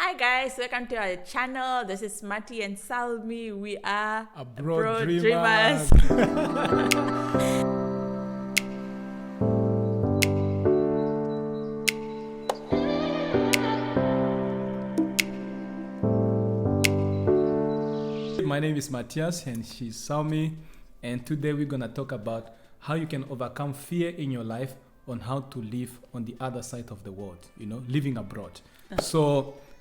Hi guys, welcome to our channel. This is Mati and Salmi. We are Abroad Dreamers. My name is Matthias and she's Salmi, and today we're gonna talk about how you can overcome fear in your life on how to live on the other side of the world, living abroad.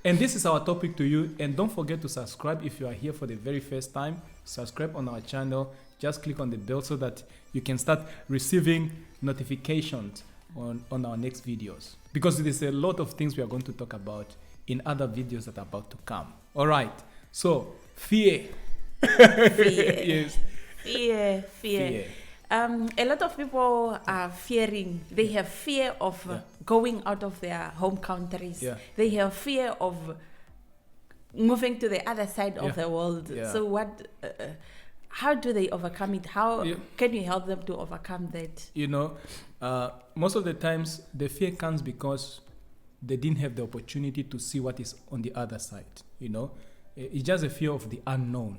And this is our topic to you, and don't forget to subscribe if you are here for the very first time. Subscribe on our channel, just click on the bell so that you can start receiving notifications on our next videos, because there's a lot of things we are going to talk about in other videos that are about to come. All right, so fear. Yes. Fear. A lot of people are fearing. They have fear of going out of their home countries. Yeah. They have fear of moving to the other side of the world. Yeah. So how do they overcome it? How Yeah. can you help them to overcome that? Most of the times the fear comes because they didn't have the opportunity to see what is on the other side. It's just a fear of the unknown.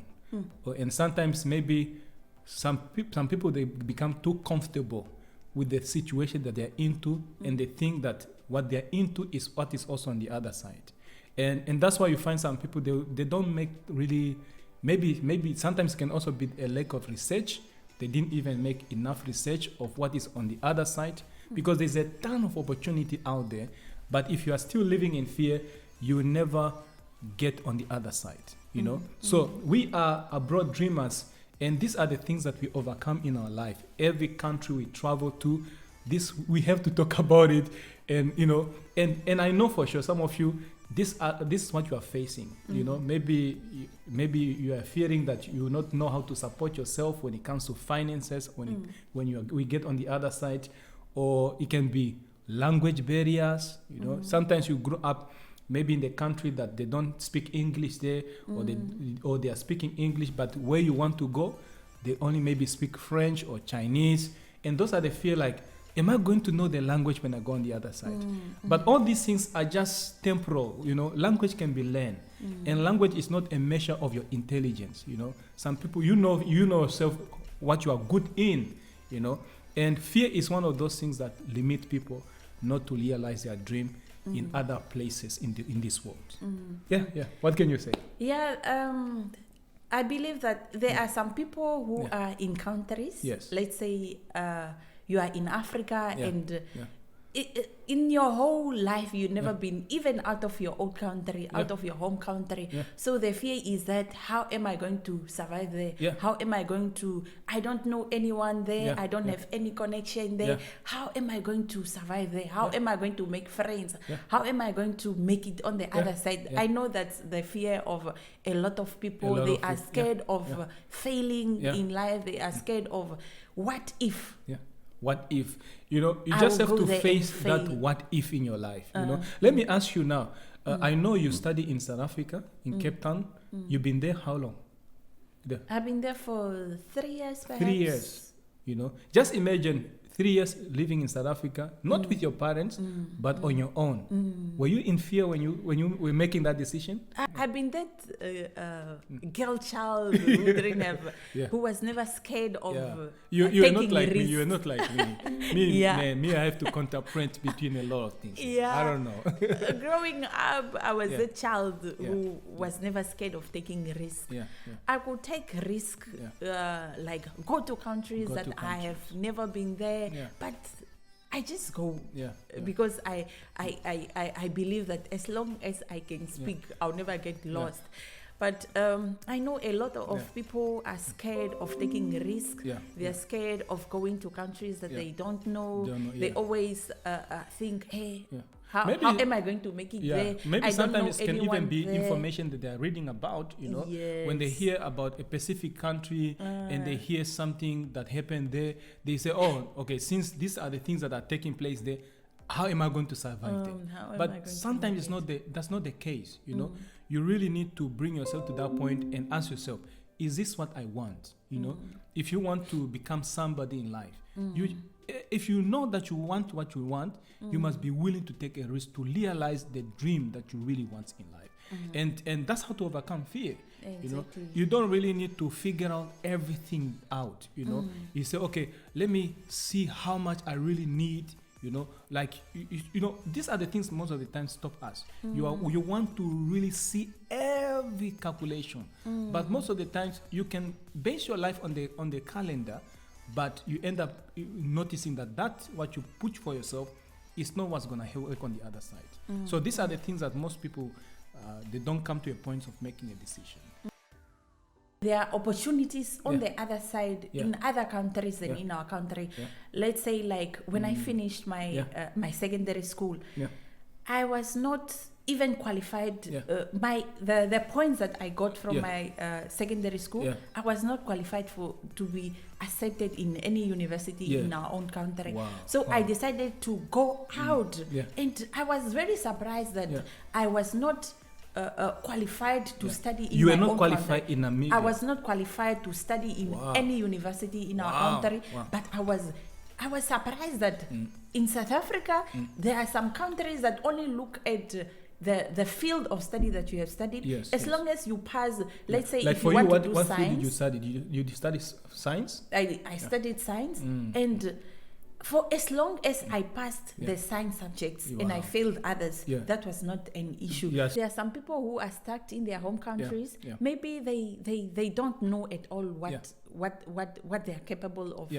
And sometimes maybe some people, they become too comfortable with the situation that they're into, and they think that what they're into is what is also on the other side. And that's why you find some people, they don't make really, maybe sometimes it can also be a lack of research. They didn't even make enough research of what is on the other side, because there's a ton of opportunity out there. But if you are still living in fear, you will never get on the other side, So we are abroad dreamers, and these are the things that we overcome in our life. Every country we travel to, this we have to talk about it. And and I know for sure some of you, this is what you are facing. Maybe you are fearing that you will not know how to support yourself when it comes to finances when we get on the other side. Or it can be language barriers. Sometimes you grow up maybe in the country that they don't speak English there, or they are speaking English, but where you want to go, they only maybe speak French or Chinese. And those are the fear, like, am I going to know the language when I go on the other side? But all these things are just temporal. Language can be learned, and language is not a measure of your intelligence. Some people, you know yourself what you are good in, and fear is one of those things that limit people not to realize their dream in other places in this world. Yeah. What can you say? I believe that there are some people who are in countries. Yes. Let's say you are in Africa, and in your whole life you've never been even out of your own country, out of your home country. So the fear is that, how am I going to survive there? How am I going to, I don't know anyone there, I don't have any connection there. How am I going to survive there? How am I going to make friends? How am I going to make it on the other side? I know that's the fear of a lot of people. They are scared of failing in life. They are scared of what if. What if? You just have to face that what if in your life. Let me ask you now. I know you study in South Africa, in Cape Town. You've been there how long? I've been there for 3 years, perhaps. 3 years. Just imagine 3 years living in South Africa, not with your parents, but on your own. Were you in fear when you were making that decision? I've been that girl child who didn't have, who was never scared of you're taking not like risks. me. You're not like me. Me, I have to contemplate between a lot of things. I don't know. Growing up, I was a child who was never scared of taking risks. I could take risks, like go to countries I have never been there. But I just go because I believe that as long as I can speak, I'll never get lost. But I know a lot of people are scared of taking risks. They're scared of going to countries that they don't know. They always think, hey, how am I going to make it there? Maybe sometimes it can even be information that they're reading about, when they hear about a specific country and they hear something that happened there, they say, oh, okay, since these are the things that are taking place there, how am I going to survive there? But sometimes that's not the case, You really need to bring yourself to that point and ask yourself, is this what I want? If you want to become somebody in life, if you know that you want what you want, you must be willing to take a risk to realize the dream that you really want in life. And that's how to overcome fear. Exactly. You know, you don't really need to figure out everything out. You know, you say, okay, let me see how much I really need. You know, like you know, these are the things most of the time stop us. You want to really see every calculation, but most of the times you can base your life on the calendar, but you end up noticing that what you put for yourself is not what's gonna work on the other side. So these are the things that most people they don't come to a point of making a decision. There are opportunities on the other side in other countries than in our country. Let's say, like when I finished my my secondary school, I was not even qualified. The points that I got from my secondary school, I was not qualified to be accepted in any university in our own country. So I decided to go out, and I was very surprised that I was not qualified to study in my own country. In Namibia. I was not qualified to study in any university in our country, but I was surprised that in South Africa there are some countries that only look at the field of study that you have studied. As long as you pass, let's say, like if for you want what, to do what science. field did you study? You study science? I studied science, and for as long as I passed the science subjects and I failed others, that was not an issue. There are some people who are stuck in their home countries. Maybe they don't know at all what they are capable of,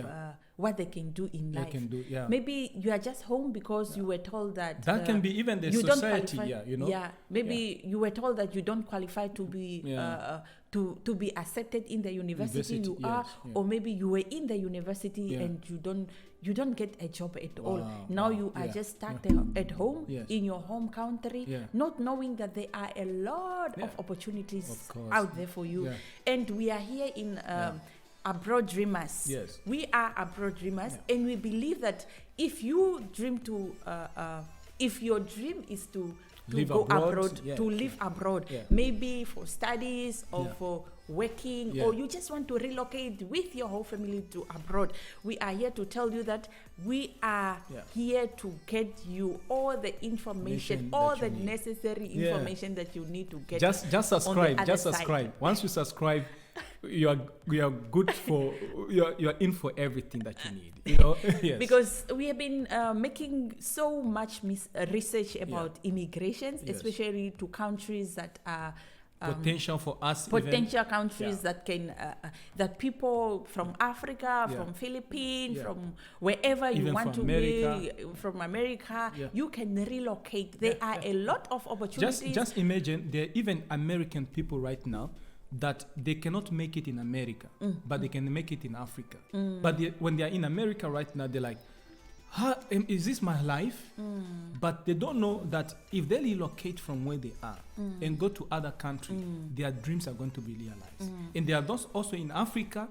what they can do in life. Maybe you are just home because you were told that can be even the you society. Don't qualify. Maybe you were told that you don't qualify to be to be accepted in the university you are, or maybe you were in the university and you don't get a job at all. Now you are just stuck at home in your home country, not knowing that there are a lot of opportunities out there for you. And we are here in abroad dreamers. We are abroad dreamers, and we believe that if you dream to if your dream is to go abroad, to live abroad, maybe for studies or for working, or you just want to relocate with your whole family to abroad, we are here to tell you that we are here to get you all the information, all the necessary information that you need to get. Just subscribe. Once you subscribe, you are good for you're in for everything that you need. You know, because we have been making so much research about immigrations, especially to countries that are potential for us, countries that can that people from Africa, from Philippines, from wherever you want to be, from America, you can relocate. There are a lot of opportunities. Just imagine, there are even American people right now that they cannot make it in America, but they can make it in Africa. But when they are in America right now, they're like, is this my life? But they don't know that if they relocate from where they are and go to other countries, their dreams are going to be realized. And they are those also in Africa.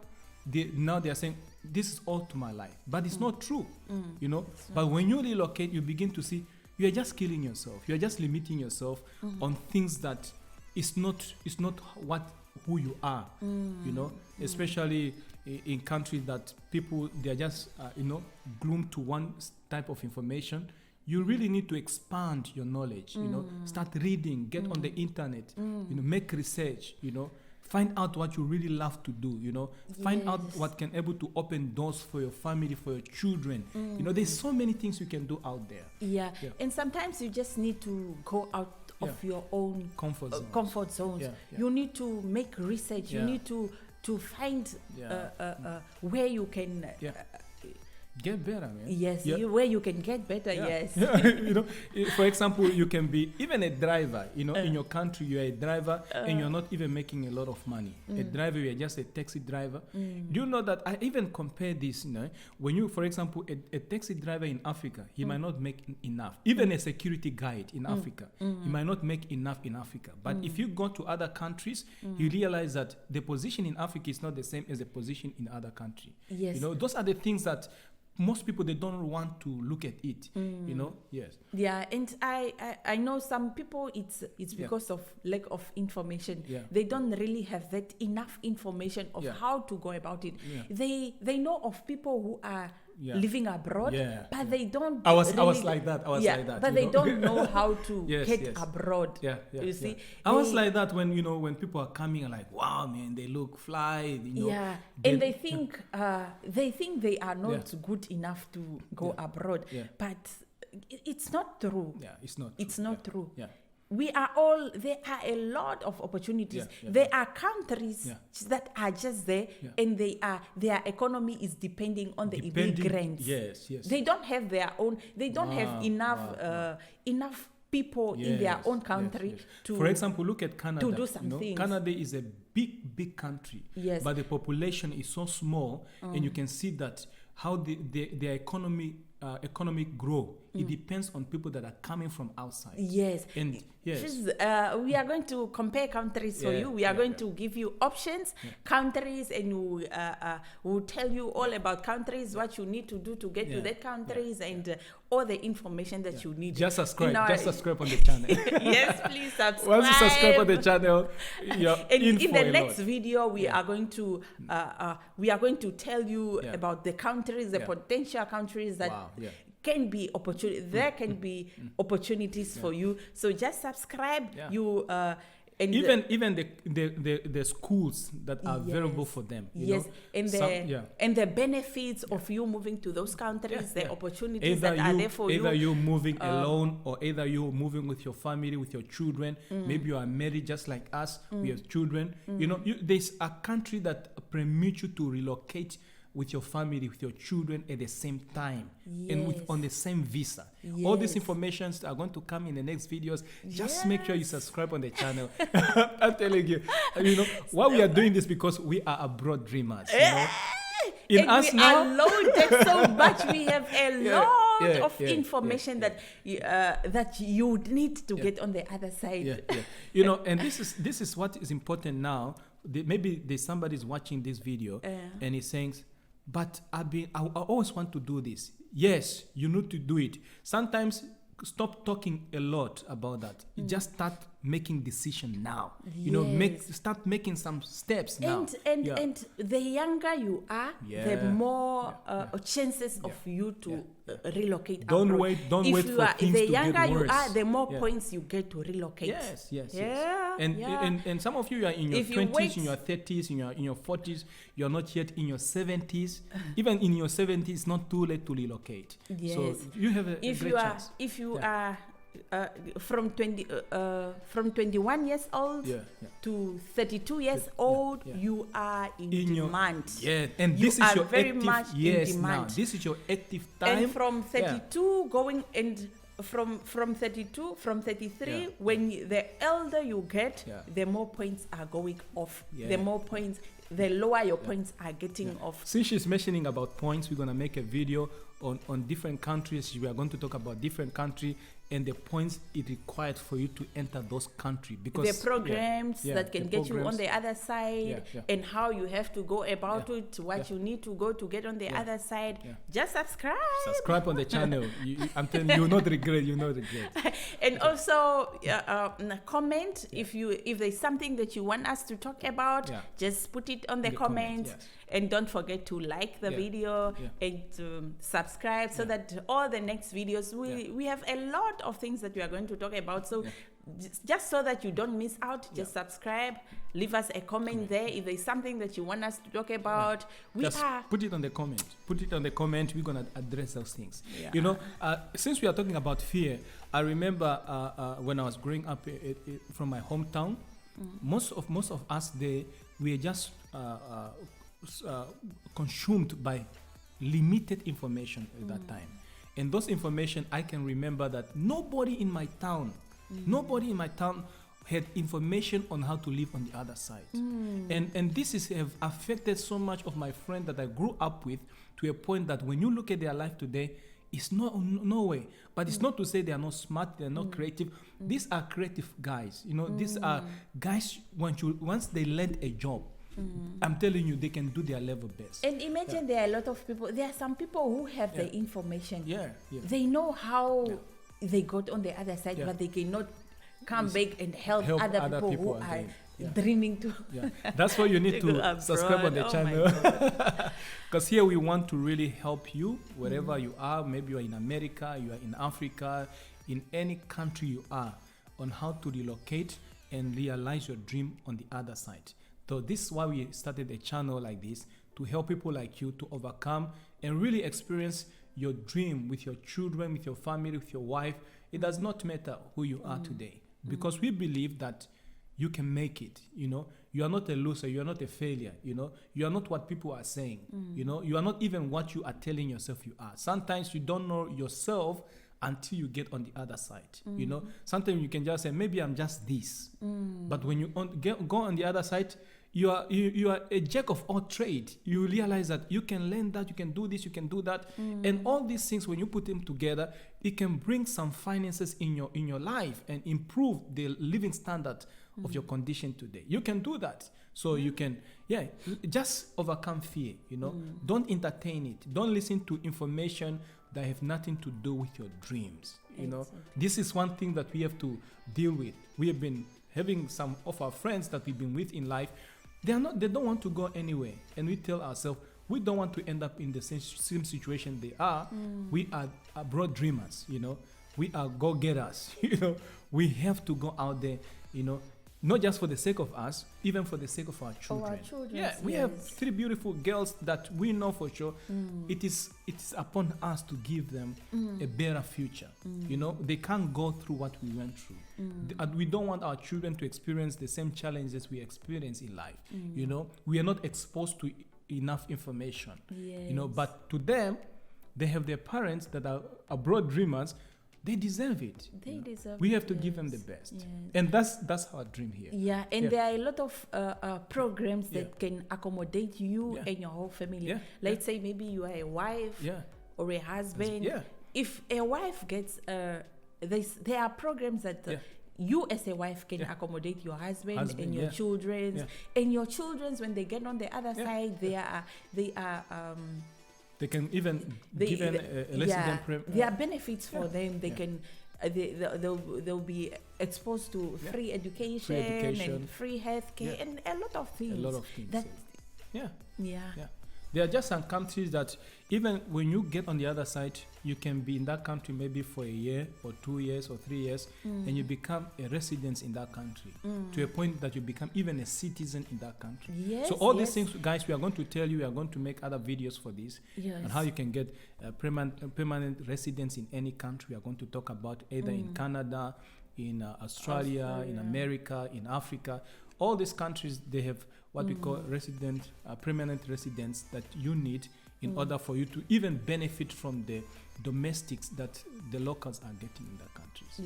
Now they are saying, this is all to my life, but it's not true, you know. But when you relocate, you begin to see you are just killing yourself. You are just limiting yourself on things that it's not who you are, you know, especially in countries that people, they are just, glued to one type of information. You really need to expand your knowledge, you know, start reading, get on the internet, you know, make research, you know, find out what you really love to do, you know, find out what can able to open doors for your family, for your children. You know, there's so many things you can do out there. And sometimes you just need to go out of your own comfort zones. You need to make research. You need to find where you can get better, man. Where you can get better. You know, for example, you can be even a driver, you know, in your country you are a driver and you're not even making a lot of money. A driver, you are just a taxi driver. Do you know that I even compare this, you know, when you, for example, a taxi driver in Africa, he might not make enough. Even a security guide in Africa, he might not make enough in Africa. But if you go to other countries, you realize that the position in Africa is not the same as the position in other countries. You know, those are the things that most people, they don't want to look at it, you know. And I know some people, it's because of lack of information. They don't really have that enough information of how to go about it. They know of people who are living abroad, but they don't. I was like that. I was like that. But they don't know how to get abroad. You see, I was like that when when people are coming and like, wow, man, they look fly. And they think they are not good enough to go abroad, but it's not true. It's not true. There are a lot of opportunities. There are countries that are just there, and their economy is depending on the immigrants. They don't have their own. They don't have enough people in their own country to. For example, look at Canada. To do some things. Canada is a big country, but the population is so small, and you can see that how their economic growth. It depends on people that are coming from outside. And we are going to compare countries for you. We are going to give you options, countries, and we'll tell you all about countries, what you need to do to get to that countries, and all the information that you need. Just subscribe. Just subscribe on the channel. Yes, please subscribe. Once you subscribe on the channel, and in the next video, we are going to tell you about the countries, the potential countries that can be opportunity. There can be opportunities for you. So just subscribe. And even the schools that are available for them. And the benefits of you moving to those countries, the opportunities that are there for you. Either you moving alone, or either you moving with your family, with your children. Maybe you are married just like us. We have children. There's a country that permits you to relocate with your family, with your children at the same time, and on the same visa. All these informations are going to come in the next videos. Just make sure you subscribe on the channel. I'm telling you, why we are doing this, because we are abroad dreamers. We are loaded so much. We have a lot of information that you need to get on the other side. And this is what is important now. Maybe there's somebody is watching this video and he's saying, but I always want to do this. Yes, you need to do it. Sometimes stop talking a lot about that. Just start making decision now. Start making some steps now. And the younger you are, the more chances of you to relocate. Don't wait for things to get worse. The younger you are, the more points you get to relocate. Yes. And some of you are in your 20s, in your 30s, in your 40s. You're not yet in your 70s. Even in your 70s, it's not too late to relocate. So you have a great chance. If you are from 21 years old to 32 years old, you are in demand. And this is your very active, much in demand. Now this is your active time. And from 32 going and from 32, from 33, when the elder you get, the more points are going off. The more points, the lower your points are getting off. Since she's mentioning about points, we're going to make a video on different countries. We are going to talk about different countries and the points it required for you to enter those countries, because the programs that can get you on the other side, and how you have to go about it, what you need to go to get on the other side. Just subscribe on the channel. I'm telling you, you'll not regret. And also comment if there's something that you want us to talk about. Just put it on the comments. And don't forget to like the video and subscribe, so that all the next videos, we have a lot of things that we are going to talk about. So just so that you don't miss out, just subscribe, leave us a comment there. If there's something that you want us to talk about, put it on the comment. We're going to address those things. Since we are talking about fear, I remember when I was growing up from my hometown, most of us there, we are just consumed by limited information at that time. And those information, I can remember that nobody in my town had information on how to live on the other side. And this have affected so much of my friends that I grew up with, to a point that when you look at their life today, it's no way. But it's not to say they are not smart, they are not creative. These are creative guys. These are guys, once they land a job, I'm telling you, they can do their level best. And imagine there are a lot of people. There are some people who have the information. They know how they got on the other side, but they cannot come back and help other people who are dreaming to. That's why you need to subscribe on the channel. Because here we want to really help you wherever you are. Maybe you are in America, you are in Africa, in any country you are, on how to relocate and realize your dream on the other side. So this is why we started a channel like this, to help people like you to overcome and really experience your dream with your children, with your family, with your wife. It does not matter who you are today, because we believe that you can make it. You are not a loser, you are not a failure, you are not what people are saying, you are not even what you are telling yourself you are. Sometimes you don't know yourself until you get on the other side. Sometimes you can just say, maybe I'm just this, but when you go on the other side, you are a jack of all trade. You realize that you can learn that, you can do this, you can do that, and all these things, when you put them together, it can bring some finances in your life and improve the living standard of your condition today. You can do that. So you can just overcome fear. Don't entertain it. Don't listen to information that have nothing to do with your dreams. This is one thing that we have to deal with. We have been having some of our friends that we've been with in life. They don't want to go anywhere, and we tell ourselves we don't want to end up in the same situation they are. We are abroad dreamers. We are go-getters. We have to go out there. Not just for the sake of us, even for the sake of our children. We have 3 beautiful girls that we know for sure. It is upon us to give them a better future. They can't go through what we went through. And we don't want our children to experience the same challenges we experience in life. We are not exposed to enough information. But to them, they have their parents that are abroad dreamers. They deserve it. We have to give them the best. And that's our dream here. There are a lot of programs that can accommodate you and your whole family. Let's say maybe you are a wife or a husband. If a wife gets, there are programs that you as a wife can accommodate your husband and your children. And your children, when they get on the other side, they are they can even give a resident there are benefits for them. They can they'll be exposed to free education and free healthcare and a lot of things. There are just some countries that even when you get on the other side, you can be in that country maybe for a year or 2 years or 3 years, and you become a resident in that country to a point that you become even a citizen in that country. So all these things, guys, we are going to tell you. We are going to make other videos for this and how you can get permanent residence in any country. We are going to talk about either in Canada, in Australia, in America, in Africa. All these countries, they have what we call permanent residence that you need in order for you to even benefit from the domestics that the locals are getting in their countries.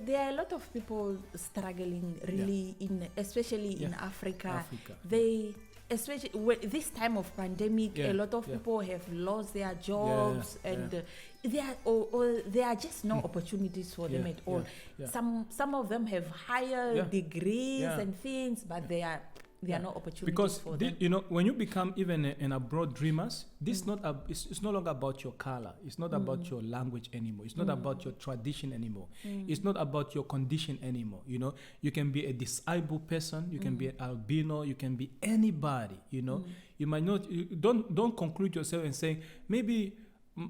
There are a lot of people struggling really especially in Africa. Especially this time of pandemic, a lot of people have lost their jobs and there are just no opportunities for them at all. Some of them have higher degrees and things, but they are no opportunities for them. Because when you become even an abroad dreamers, this it's no longer about your color. It's not about your language anymore. It's not about your tradition anymore. It's not about your condition anymore. You can be a disabled person. You can be an albino. You can be anybody. You might not. Don't conclude yourself and say maybe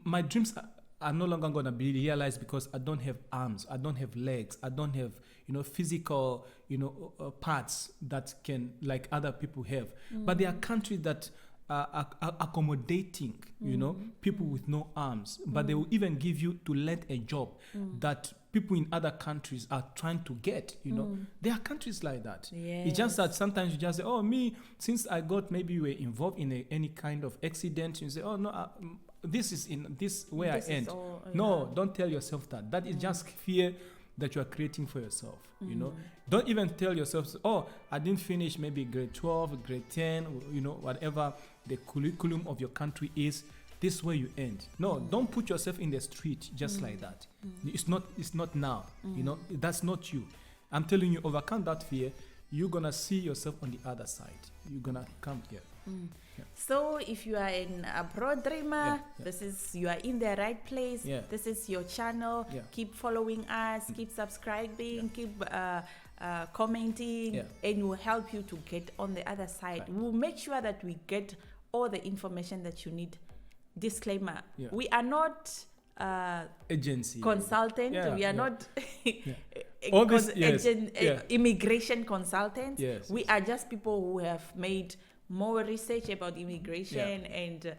my dreams are no longer going to be realized because I don't have arms, I don't have legs, I don't have physical parts that can like other people have. But there are countries that are accommodating people with no arms, but they will even give you to let a job that people in other countries are trying to get. There are countries like that. It's just that sometimes you just say, oh, me, since I got, maybe you were involved in any kind of accident, you say, oh no, this is in this where I end. No, don't tell yourself that. That is just fear that you are creating for yourself. Don't even tell yourself, oh, I didn't finish maybe grade 12, grade 10, whatever the curriculum of your country is. This is where you end. No, don't put yourself in the street just like that. It's not now. That's not you. I'm telling you, overcome that fear. You're gonna see yourself on the other side. You're gonna come here. So if you are an abroad dreamer, you are in the right place. This is your channel. Keep following us, keep subscribing, keep commenting, and we'll help you to get on the other side. We'll make sure that we get all the information that you need. Disclaimer, we are not agency consultant. We are not immigration consultants. We are just people who have made more research about immigration, and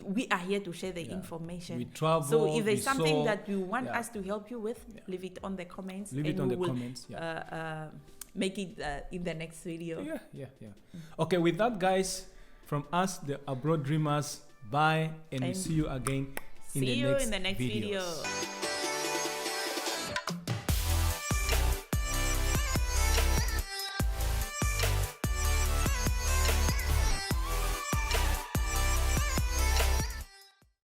we are here to share the information. We travel. So if there's something that you want us to help you with, leave it on the comments. Leave it on the comments. Make it in the next video. Okay, with that, guys, from us, the Abroad Dreamers, bye, and we'll see you again in the next video.